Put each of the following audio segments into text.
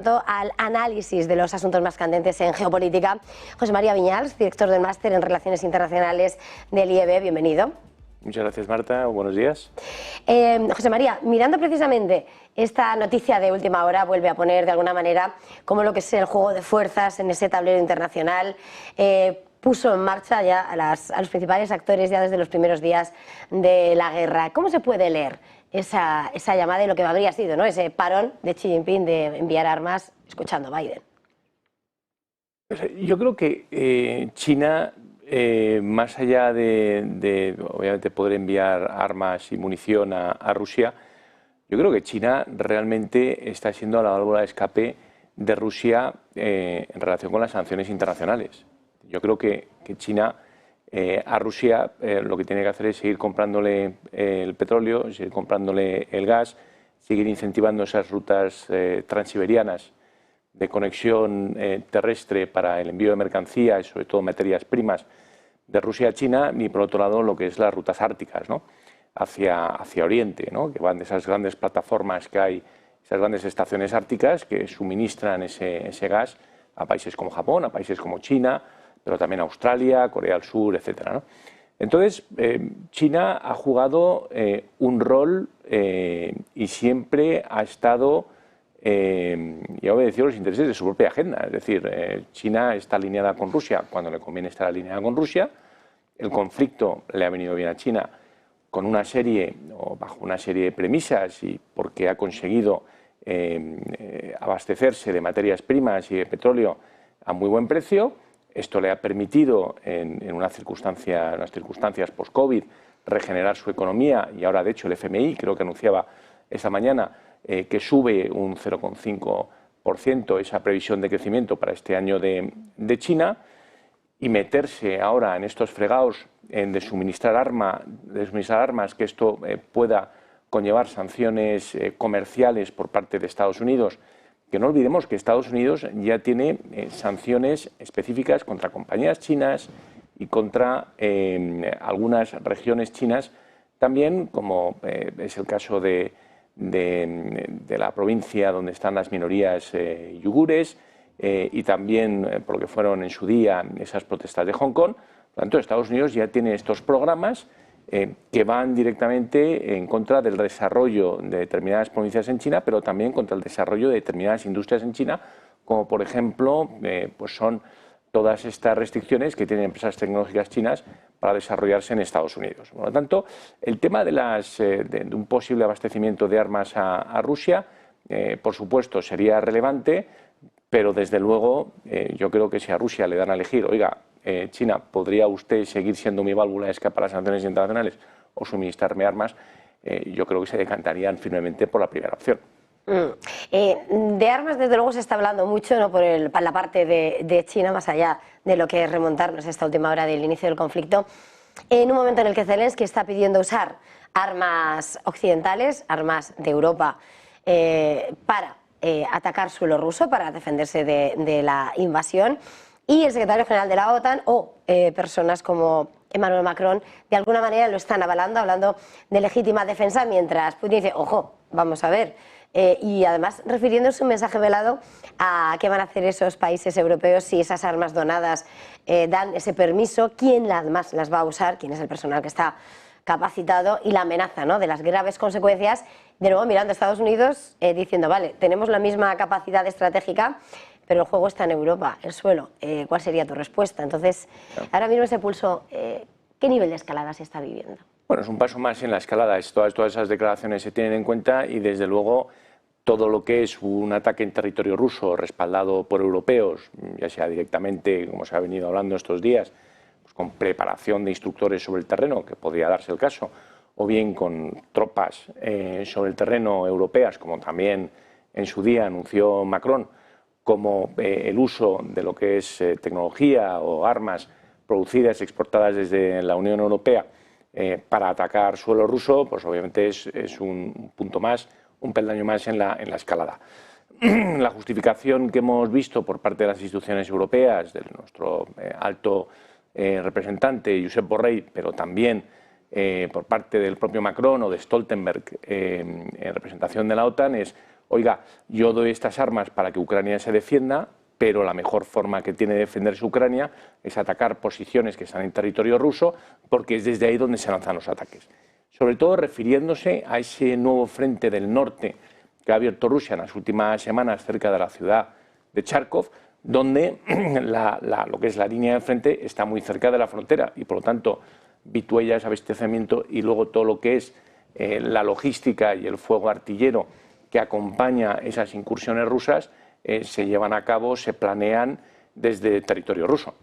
Al análisis de los asuntos más candentes en geopolítica. José María Viñals, director del Máster en Relaciones Internacionales del IEB, bienvenido. Muchas gracias, Marta. Buenos días. José María, mirando precisamente esta noticia de última hora, vuelve a poner de alguna manera como lo que es el juego de fuerzas en ese tablero internacional. Puso en marcha ya a los principales actores ya desde los primeros días de la guerra. ¿Cómo se puede leer esa llamada y lo que habría sido, ¿no?, ese parón de Xi Jinping de enviar armas escuchando a Biden? Yo creo que China, más allá de obviamente poder enviar armas y munición a Rusia, yo creo que China realmente está siendo la válvula de escape de Rusia en relación con las sanciones internacionales. Yo creo que China a Rusia lo que tiene que hacer es seguir comprándole el petróleo, seguir comprándole el gas, seguir incentivando esas rutas transiberianas de conexión terrestre para el envío de mercancías, sobre todo materias primas, de Rusia a China, y por otro lado lo que es las rutas árticas, ¿no?, hacia Oriente, ¿no?, que van de esas grandes plataformas que hay, esas grandes estaciones árticas que suministran ese gas a países como Japón, a países como China, pero también Australia, Corea del Sur, etcétera, ¿no? Entonces, China ha jugado un rol y siempre ha estado y ha obedecido los intereses de su propia agenda. Es decir, China está alineada con Rusia cuando le conviene estar alineada con Rusia. El conflicto le ha venido bien a China con una serie o bajo una serie de premisas y porque ha conseguido abastecerse de materias primas y de petróleo a muy buen precio. Esto le ha permitido, en unas circunstancias post-COVID, regenerar su economía, y ahora, de hecho, el FMI creo que anunciaba esta mañana que sube un 0,5% esa previsión de crecimiento para este año de China, y meterse ahora en estos fregados de suministrar armas, que esto pueda conllevar sanciones comerciales por parte de Estados Unidos. Que no olvidemos que Estados Unidos ya tiene sanciones específicas contra compañías chinas y contra algunas regiones chinas, también, como es el caso de la provincia donde están las minorías yugures, y también por lo que fueron en su día esas protestas de Hong Kong. Por lo tanto, Estados Unidos ya tiene estos programas que van directamente en contra del desarrollo de determinadas provincias en China, pero también contra el desarrollo de determinadas industrias en China, como por ejemplo pues son todas estas restricciones que tienen empresas tecnológicas chinas para desarrollarse en Estados Unidos. Por lo tanto, el tema de un posible abastecimiento de armas a Rusia, por supuesto, sería relevante, pero desde luego yo creo que si a Rusia le dan a elegir, oiga, China, ¿podría usted seguir siendo mi válvula de escape para las sanciones internacionales o suministrarme armas? Yo creo que se decantarían firmemente por la primera opción. De armas, desde luego, se está hablando mucho, ¿no?, por la parte de China, más allá de lo que es remontarnos a esta última hora del inicio del conflicto, en un momento en el que Zelensky está pidiendo usar armas occidentales, armas de Europa, para atacar suelo ruso, para defenderse de la invasión. Y el secretario general de la OTAN o personas como Emmanuel Macron de alguna manera lo están avalando, hablando de legítima defensa, mientras Putin dice, ojo, vamos a ver. Y además refiriéndose un mensaje velado a qué van a hacer esos países europeos si esas armas donadas dan ese permiso, quién además las va a usar, quién es el personal que está capacitado, y la amenaza, ¿no?, de las graves consecuencias, de nuevo mirando a Estados Unidos diciendo, vale, tenemos la misma capacidad estratégica, pero el juego está en Europa, el suelo. ¿Cuál sería tu respuesta? Entonces, ahora mismo ese pulso, ¿qué nivel de escalada se está viviendo? Bueno, es un paso más en la escalada. Todas esas declaraciones se tienen en cuenta y, desde luego, todo lo que es un ataque en territorio ruso respaldado por europeos, ya sea directamente, como se ha venido hablando estos días, pues con preparación de instructores sobre el terreno, que podría darse el caso, o bien con tropas sobre el terreno europeas, como también en su día anunció Macron, como el uso de lo que es tecnología o armas producidas y exportadas desde la Unión Europea para atacar suelo ruso, pues obviamente es un punto más, un peldaño más en la escalada. La justificación que hemos visto por parte de las instituciones europeas, de nuestro alto representante Josep Borrell, pero también por parte del propio Macron o de Stoltenberg en representación de la OTAN, es oiga, yo doy estas armas para que Ucrania se defienda, pero la mejor forma que tiene de defenderse Ucrania es atacar posiciones que están en territorio ruso, porque es desde ahí donde se lanzan los ataques. Sobre todo refiriéndose a ese nuevo frente del norte que ha abierto Rusia en las últimas semanas cerca de la ciudad de Charkov, donde lo que es la línea de frente está muy cerca de la frontera y por lo tanto vituallas, abastecimiento y luego todo lo que es la logística y el fuego artillero que acompaña esas incursiones rusas se llevan a cabo, se planean desde territorio ruso.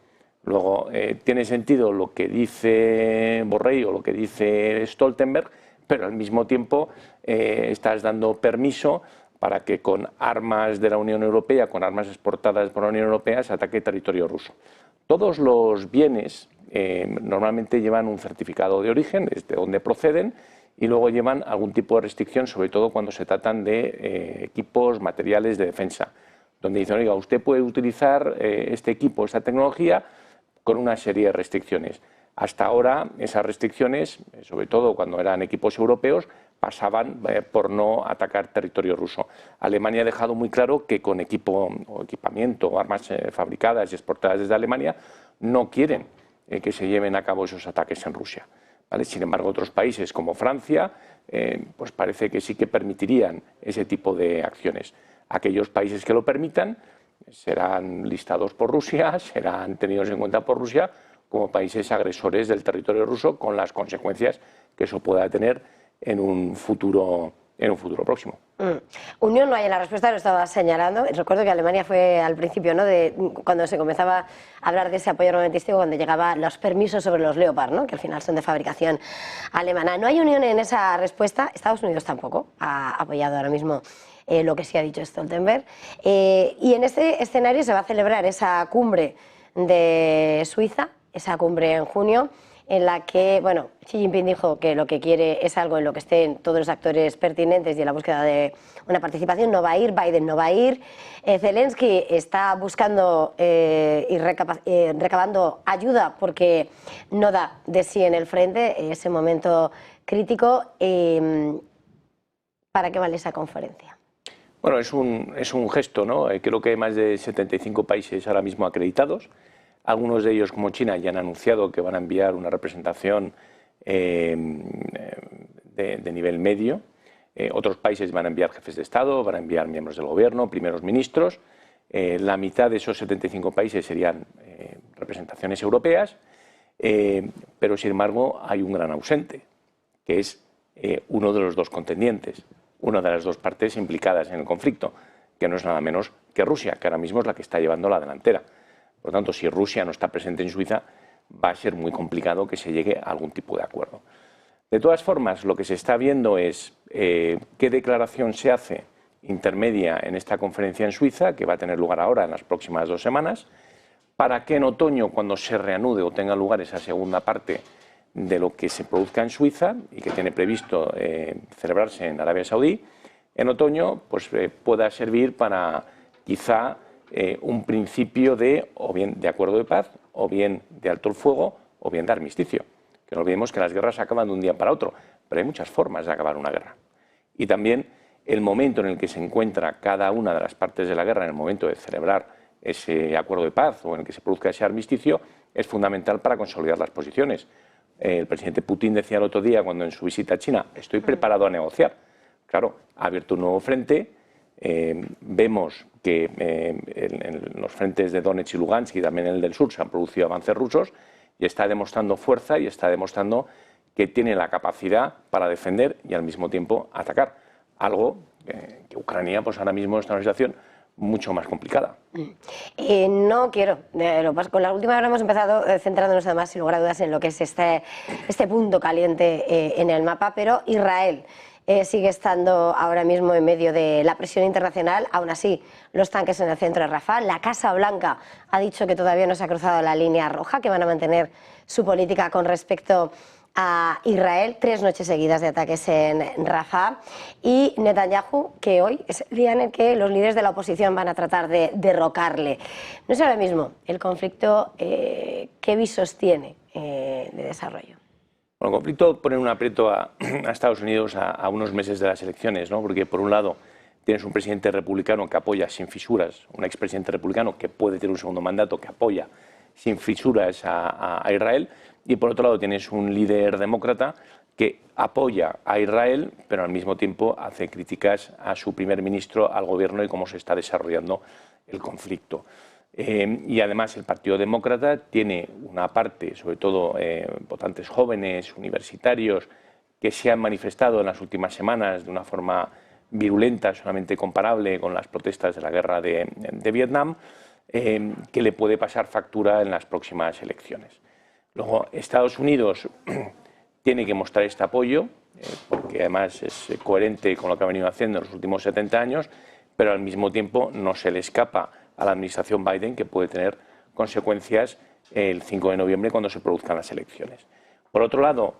Luego, tiene sentido lo que dice Borrell o lo que dice Stoltenberg, pero al mismo tiempo estás dando permiso para que con armas de la Unión Europea, con armas exportadas por la Unión Europea, se ataque territorio ruso. Todos los bienes normalmente llevan un certificado de origen, desde donde proceden, y luego llevan algún tipo de restricción, sobre todo cuando se tratan de equipos, materiales de defensa, donde dicen, oiga, usted puede utilizar este equipo, esta tecnología, con una serie de restricciones. Hasta ahora esas restricciones, sobre todo cuando eran equipos europeos, pasaban por no atacar territorio ruso. Alemania ha dejado muy claro que con equipo o equipamiento o armas fabricadas y exportadas desde Alemania no quieren que se lleven a cabo esos ataques en Rusia, ¿vale? Sin embargo, otros países como Francia pues parece que sí que permitirían ese tipo de acciones. Aquellos países que lo permitan serán listados por Rusia, serán tenidos en cuenta por Rusia como países agresores del territorio ruso, con las consecuencias que eso pueda tener en un futuro próximo. Unión no hay en la respuesta, lo estaba señalando. Recuerdo que Alemania fue al principio, ¿no?, cuando se comenzaba a hablar de ese apoyo armamentístico, cuando llegaban los permisos sobre los Leopard, ¿no?, que al final son de fabricación alemana. No hay unión en esa respuesta. Estados Unidos tampoco ha apoyado ahora mismo lo que sí ha dicho Stoltenberg. Y en este escenario se va a celebrar esa cumbre de Suiza, esa cumbre en junio, en la que, bueno, Xi Jinping dijo que lo que quiere es algo en lo que estén todos los actores pertinentes y en la búsqueda de una participación. No va a ir, Biden no va a ir. Zelensky está buscando y recabando ayuda porque no da de sí en el frente, en ese momento crítico. ¿Para qué vale esa conferencia? Bueno, es un gesto, ¿no? Creo que hay más de 75 países ahora mismo acreditados. Algunos de ellos, como China, ya han anunciado que van a enviar una representación de nivel medio. Otros países van a enviar jefes de Estado, van a enviar miembros del gobierno, primeros ministros. La mitad de esos 75 países serían representaciones europeas, pero sin embargo hay un gran ausente, que es uno de los dos contendientes, una de las dos partes implicadas en el conflicto, que no es nada menos que Rusia, que ahora mismo es la que está llevando la delantera. Por lo tanto, si Rusia no está presente en Suiza, va a ser muy complicado que se llegue a algún tipo de acuerdo. De todas formas, lo que se está viendo es qué declaración se hace intermedia en esta conferencia en Suiza, que va a tener lugar ahora en las próximas 2 semanas, para que en otoño, cuando se reanude o tenga lugar esa segunda parte de lo que se produzca en Suiza y que tiene previsto celebrarse en Arabia Saudí, en otoño pues, pueda servir para quizá un principio de o bien de acuerdo de paz, o bien de alto el fuego, o bien de armisticio. Que no olvidemos que las guerras acaban de un día para otro, pero hay muchas formas de acabar una guerra. Y también el momento en el que se encuentra cada una de las partes de la guerra, en el momento de celebrar ese acuerdo de paz o en el que se produzca ese armisticio, es fundamental para consolidar las posiciones. El presidente Putin decía el otro día, cuando en su visita a China, estoy preparado a negociar. Claro, ha abierto un nuevo frente. Vemos que en los frentes de Donetsk y Lugansk y también en el del sur se han producido avances rusos y está demostrando fuerza y está demostrando que tiene la capacidad para defender y al mismo tiempo atacar. Algo que Ucrania pues ahora mismo está en una situación mucho más complicada. No quiero, con la última hora hemos empezado centrándonos además sin lugar a dudas en lo que es este punto caliente en el mapa, pero Israel sigue estando ahora mismo en medio de la presión internacional. Aún así, los tanques en el centro de Rafah. La Casa Blanca ha dicho que todavía no se ha cruzado la línea roja, que van a mantener su política con respecto a Israel. 3 noches seguidas de ataques en Rafah. Y Netanyahu, que hoy es el día en el que los líderes de la oposición van a tratar de derrocarle. No sé ahora mismo el conflicto qué visos tiene de desarrollo. Bueno, el conflicto pone un aprieto a Estados Unidos a unos meses de las elecciones, ¿no? Porque por un lado tienes un presidente republicano que apoya sin fisuras, un expresidente republicano que puede tener un segundo mandato que apoya sin fisuras a Israel, y por otro lado tienes un líder demócrata que apoya a Israel, pero al mismo tiempo hace críticas a su primer ministro, al gobierno y cómo se está desarrollando el conflicto. Y además el Partido Demócrata tiene una parte, sobre todo votantes jóvenes, universitarios, que se han manifestado en las últimas semanas de una forma virulenta, solamente comparable con las protestas de la guerra de Vietnam, que le puede pasar factura en las próximas elecciones. Luego, Estados Unidos tiene que mostrar este apoyo, porque además es coherente con lo que ha venido haciendo en los últimos 70 años, pero al mismo tiempo no se le escapa a la administración Biden que puede tener consecuencias el 5 de noviembre cuando se produzcan las elecciones. Por otro lado,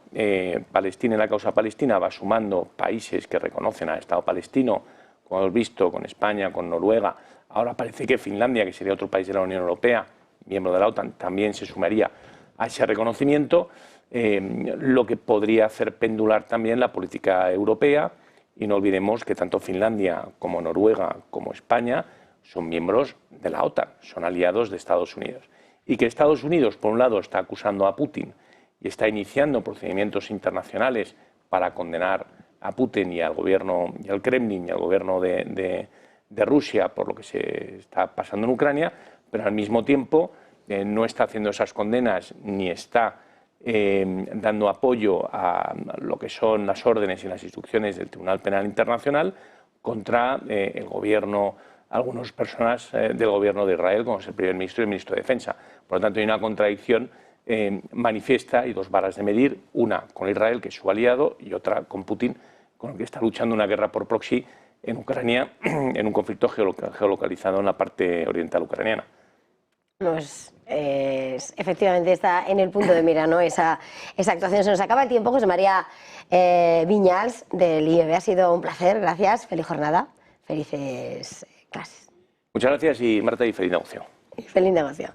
Palestina y la causa palestina va sumando países que reconocen al Estado palestino, como hemos visto con España, con Noruega. Ahora parece que Finlandia, que sería otro país de la Unión Europea, miembro de la OTAN, también se sumaría a ese reconocimiento, lo que podría hacer pendular también la política europea. Y no olvidemos que tanto Finlandia como Noruega como España son miembros de la OTAN, son aliados de Estados Unidos. Y que Estados Unidos, por un lado, está acusando a Putin y está iniciando procedimientos internacionales para condenar a Putin y al gobierno y al Kremlin y al gobierno de Rusia por lo que se está pasando en Ucrania, pero al mismo tiempo no está haciendo esas condenas ni está dando apoyo a lo que son las órdenes y las instrucciones del Tribunal Penal Internacional contra el gobierno, algunas personas del gobierno de Israel, como es el primer ministro y el ministro de Defensa. Por lo tanto, hay una contradicción manifiesta y dos varas de medir, una con Israel, que es su aliado, y otra con Putin, con el que está luchando una guerra por proxy en Ucrania, en un conflicto geolocalizado en la parte oriental ucraniana. Pues efectivamente está en el punto de mira, ¿no? Esa actuación. Se nos acaba el tiempo. José María Viñals del IEB, ha sido un placer. Gracias. Feliz jornada. Felices clases. Muchas gracias y Marta, y feliz negocio. Feliz negocio.